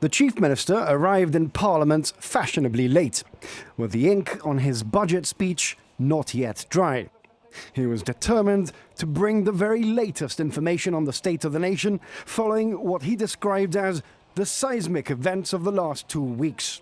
The Chief Minister arrived in Parliament fashionably late, with the ink on his budget speech not yet dry. He was determined to bring the very latest information on the state of the nation, following what he described as the seismic events of the last 2 weeks.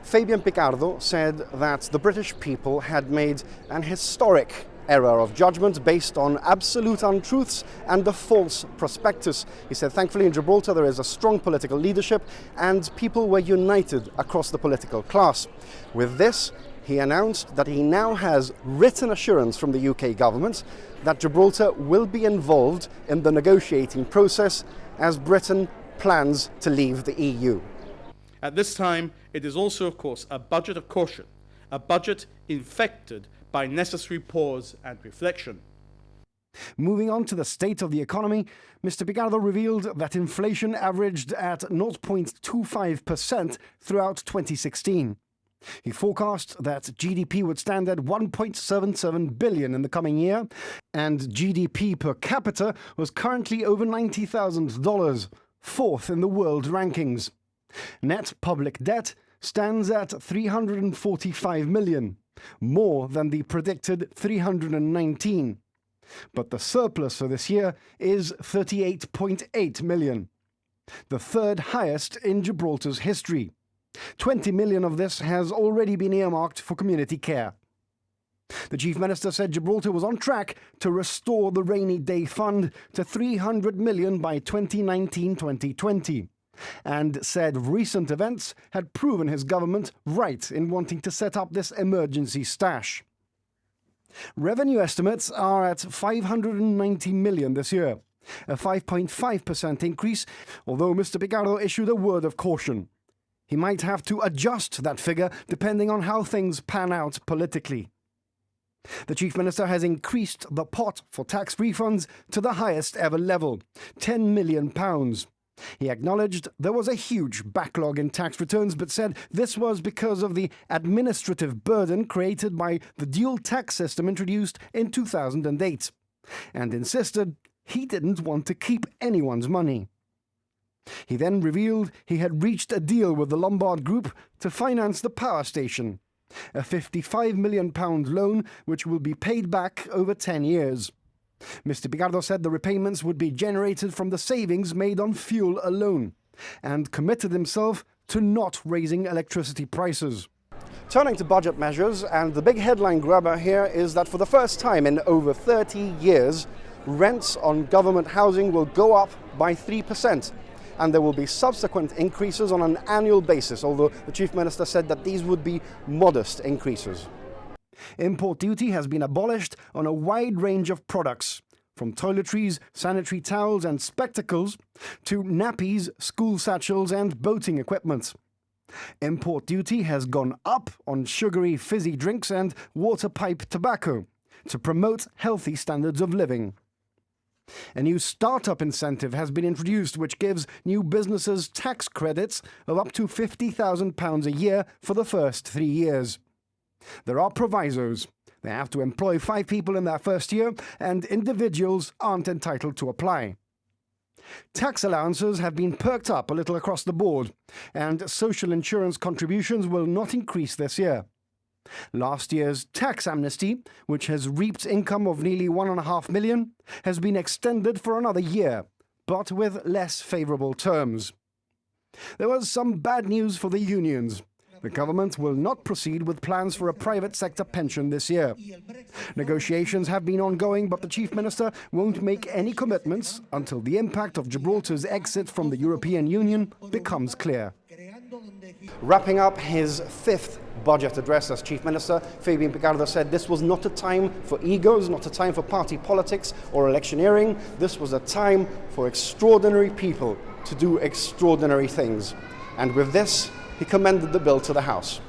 Fabian Picardo said that the British people had made an historic error of judgment based on absolute untruths and a false prospectus. He said, thankfully in Gibraltar there is a strong political leadership and people were united across the political class. With this, he announced that he now has written assurance from the UK government that Gibraltar will be involved in the negotiating process as Britain plans to leave the EU. At this time, it is also, of course, a budget of caution, a budget infected by necessary pause and reflection. Moving on to the state of the economy, Mr. Picardo revealed that inflation averaged at 0.25% throughout 2016. He forecast that GDP would stand at $1.77 billion in the coming year, and GDP per capita was currently over $90,000, fourth in the world rankings. Net public debt stands at $345 million, more than the predicted 319. But the surplus for this year is 38.8 million, the third highest in Gibraltar's history. 20 million of this has already been earmarked for community care. The Chief Minister said Gibraltar was on track to restore the rainy day fund to 300 million by 2019-2020. And said recent events had proven his government right in wanting to set up this emergency stash. Revenue estimates are at 590 million this year, a 5.5% increase, although Mr. Picardo issued a word of caution. He might have to adjust that figure depending on how things pan out politically. The Chief Minister has increased the pot for tax refunds to the highest ever level, £10 million. He acknowledged there was a huge backlog in tax returns, but said this was because of the administrative burden created by the dual tax system introduced in 2008, and insisted he didn't want to keep anyone's money. He then revealed he had reached a deal with the Lombard Group to finance the power station, a £55 million loan which will be paid back over 10 years. Mr. Picardo said the repayments would be generated from the savings made on fuel alone, and committed himself to not raising electricity prices. Turning to budget measures, and the big headline grabber here is that for the first time in over 30 years, rents on government housing will go up by 3%, and there will be subsequent increases on an annual basis, although the Chief Minister said that these would be modest increases. Import duty has been abolished on a wide range of products, from toiletries, sanitary towels and spectacles, to nappies, school satchels and boating equipment. Import duty has gone up on sugary fizzy drinks and water pipe tobacco to promote healthy standards of living. A new startup incentive has been introduced which gives new businesses tax credits of up to £50,000 a year for the first 3 years. There are provisos. They have to employ 5 people in their first year, and individuals aren't entitled to apply. Tax allowances have been perked up a little across the board, and social insurance contributions will not increase this year. Last year's tax amnesty, which has reaped income of nearly £1.5 million, has been extended for another year, but with less favourable terms. There was some bad news for the unions. The government will not proceed with plans for a private sector pension this year. Negotiations have been ongoing, but the Chief Minister won't make any commitments until the impact of Gibraltar's exit from the European Union becomes clear. Wrapping up his 5th budget address as Chief Minister, Fabian Picardo said this was not a time for egos, not a time for party politics or electioneering. This was a time for extraordinary people to do extraordinary things. And with this, he commended the bill to the House.